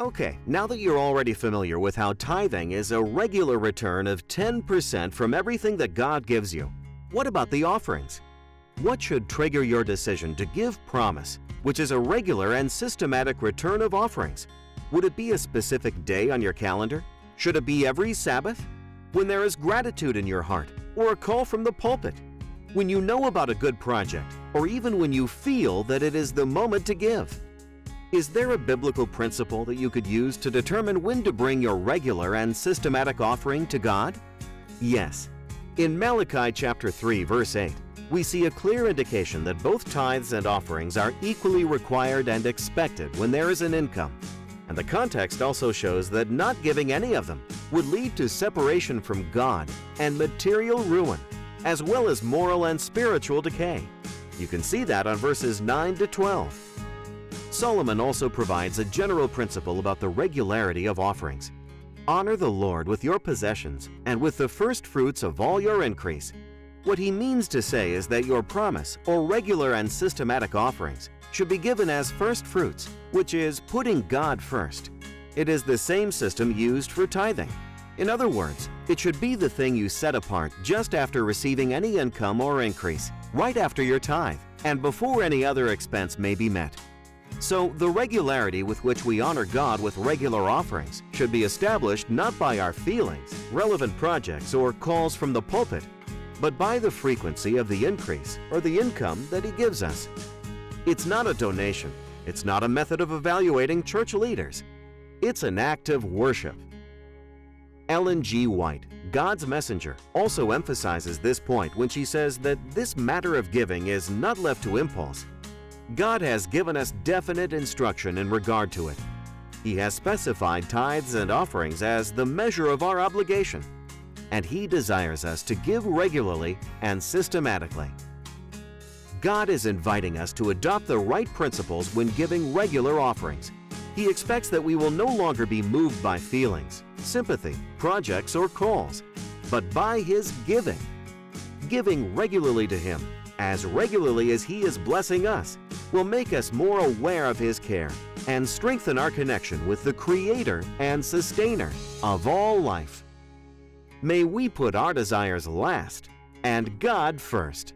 Okay, now that you're already familiar with how tithing is a regular return of 10% from everything that God gives you, what about the offerings? What should trigger your decision to give promise, which is a regular and systematic return of offerings? Would it be a specific day on your calendar? Should it be every Sabbath? When there is gratitude in your heart, or a call from the pulpit? When you know about a good project, or even when you feel that it is the moment to give? Is there a biblical principle that you could use to determine when to bring your regular and systematic offering to God? Yes. In Malachi chapter 3, verse 8, we see a clear indication that both tithes and offerings are equally required and expected when there is an income. And the context also shows that not giving any of them would lead to separation from God and material ruin, as well as moral and spiritual decay. You can see that on verses 9 to 12. Solomon also provides a general principle about the regularity of offerings. Honor the Lord with your possessions and with the first fruits of all your increase. What he means to say is that your promise or regular and systematic offerings should be given as first fruits, which is putting God first. It is the same system used for tithing. In other words, it should be the thing you set apart just after receiving any income or increase, right after your tithe, and before any other expense may be met. So, the regularity with which we honor God with regular offerings should be established not by our feelings, relevant projects, or calls from the pulpit, but by the frequency of the increase or the income that He gives us. It's not a donation. It's not a method of evaluating church leaders. It's an act of worship. Ellen G. White, God's messenger, also emphasizes this point when she says that this matter of giving is not left to impulse. God has given us definite instruction in regard to it. He has specified tithes and offerings as the measure of our obligation, and He desires us to give regularly and systematically. God is inviting us to adopt the right principles when giving regular offerings. He expects that we will no longer be moved by feelings, sympathy, projects, or calls, but by His giving. Giving regularly to Him, as regularly as He is blessing us, will make us more aware of His care and strengthen our connection with the Creator and Sustainer of all life. May we put our desires last and God first.